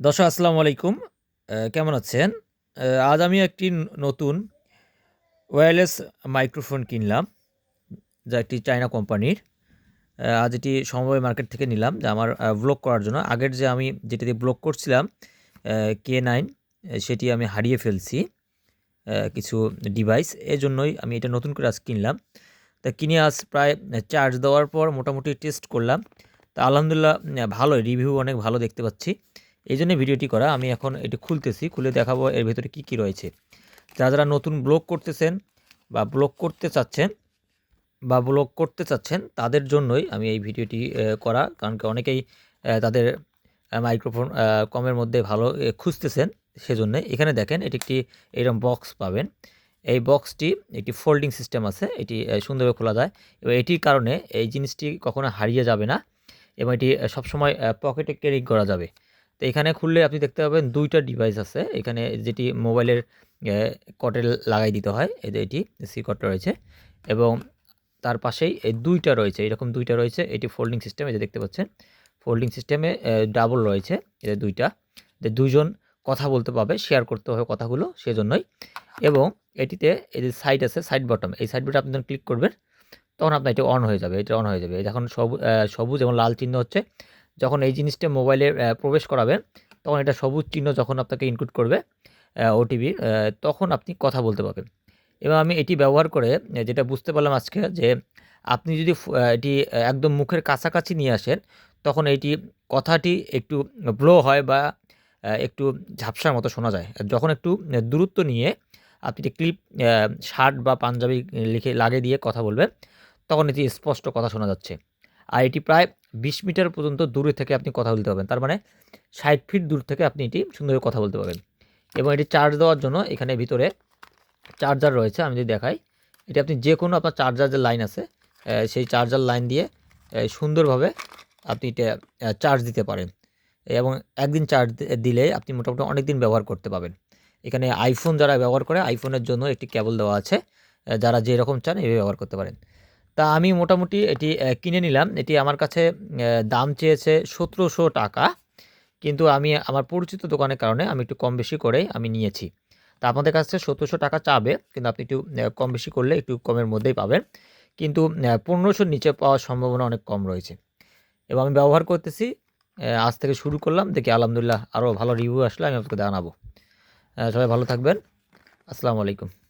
দর্শক আসসালামু আলাইকুম। কেমন আছেন? আজ আমি একটি নতুন ওয়্যারলেস মাইক্রোফোন কিনলাম, যা একটি চায়না কোম্পানির। আজ এটি সমবায় মার্কেট থেকে নিলাম, যা আমার ব্লগ করার জন্য। আগের যে আমি যেটা দিয়ে ব্লগ করছিলাম K9, সেটি আমি হারিয়ে ফেলছি কিছু ডিভাইস। এজন্যই আমি এটা নতুন করে আজ কিনলাম। তা কিনে আজ প্রায় চার্জ দেওয়ার পর মোটামুটি টেস্ট করলাম। তা আলহামদুলিল্লাহ ভালোই, রিভিউ অনেক ভালো দেখতে পাচ্ছি। এই জন্য ভিডিওটি করা। আমি এখন এটি খুলতেছি, খুলে দেখাবো এর ভেতরে কী কী রয়েছে। যারা যারা নতুন ব্লগ করতেছেন বা ব্লগ করতে চাচ্ছেন তাদের জন্যই আমি এই ভিডিওটি করা। কারণ কি অনেকেই তাদের মাইক্রোফোন কমের মধ্যে ভালো খুঁজতেছেন, সেজন্যে। এখানে দেখেন এটি একটি এরকম বক্স পাবেন। এই বক্সটি একটি ফোল্ডিং সিস্টেম আছে, এটি সুন্দরভাবে খোলা যায় এবং এটির কারণে এই জিনিসটি কখনো হারিয়ে যাবে না এবং এটি সবসময় পকেটে ক্যারি করা যাবে। তো এখানে খুললে আপনি দেখতে পাবেন ২টা ডিভাইস আছে এখানে, যেটি মোবাইলের কর্ডে লাগাই দিতে হয়। এই যে এটি সি কর্ডটা রয়েছে এবং তার পাশেই এই ২টা রয়েছে, এরকম ২টা রয়েছে। এটি ফোল্ডিং সিস্টেম, এই যে দেখতে পাচ্ছেন ফোল্ডিং সিস্টেমে ডাবল রয়েছে, এই ২টা, যে ২ জন কথা বলতে পারবে, শেয়ার করতে হবে কথাগুলো, সেজন্যই। এবং এটিতে এই যে সাইড আছে, সাইড বটম, এই সাইড বটম আপনি যখন ক্লিক করবেন তখন আপনার এটা অন হয়ে যাবে। এটা অন হয়ে যাবে যখন সবুজ এবং লাল চিহ্ন হচ্ছে। যখন এই জিনিসটা মোবাইলে প্রবেশ করাবেন, তখন এটা সবুজ চিহ্ন যখন আপনাকে ইনক্লুড করবে ওটিপির, তখন আপনি কথা বলতে পারবেন। এবং আমি এটি ব্যবহার করে যেটা বুঝতে পারলাম আজকে, যে আপনি যদি এটি একদম মুখের কাছাকাছি নিয়ে আসেন, তখন এইটি কথাটি একটু ব্লো হয় বা একটু ঝাপসার মতো শোনা যায়। যখন একটু দূরত্ব নিয়ে আপনি একটি ক্লিপ শার্ট বা পাঞ্জাবি লাগিয়ে দিয়ে কথা বলবেন, তখন এটি স্পষ্ট কথা শোনা যাচ্ছে। আর এটি প্রায় ২০ মিটার পর্যন্ত দূরে থেকে আপনি কথা বলতে পারবেন। তার মানে ৬০ ফিট দূর থেকে আপনি এটি সুন্দরভাবে কথা বলতে পারবেন। এবং এটি চার্জ দেওয়ার জন্য এখানে ভিতরে চার্জার রয়েছে। আমি যদি দেখাই, এটি আপনি যে কোনো আপনার চার্জার যে লাইন আছে, সেই চার্জার লাইন দিয়ে সুন্দরভাবে আপনি এটা চার্জ দিতে পারেন এবং একদিন চার্জ দিলে আপনি মোটামুটি অনেক দিন ব্যবহার করতে পারবেন। এখানে আইফোন যারা ব্যবহার করে, আইফোনের জন্য একটি কেবল দেওয়া আছে, যারা যেরকম চান এভাবে ব্যবহার করতে পারেন। তা আমি মোটামুটি এটি কিনে নিলাম। এটি আমার কাছে দাম চেয়েছে ১৭০০ টাকা, কিন্তু আমি আমার পরিচিত দোকানের কারণে আমি একটু কম বেশি করেই আমি নিয়েছি। তা আপনাদের কাছ থেকে ১৭০০ টাকা চাবে, কিন্তু আপনি একটু কম বেশি করলে একটু কমের মধ্যেই পাবেন। কিন্তু ১৫০০-র নিচে পাওয়ার সম্ভাবনা অনেক কম রয়েছে এবং আমি ব্যবহার করতেছি। আজ থেকে শুরু করলাম, দেখি আলহামদুলিল্লাহ আরও ভালো রিভিউ আসলে আমি আপনাকে জানাবো। সবাই ভালো থাকবেন। আসসালামু আলাইকুম।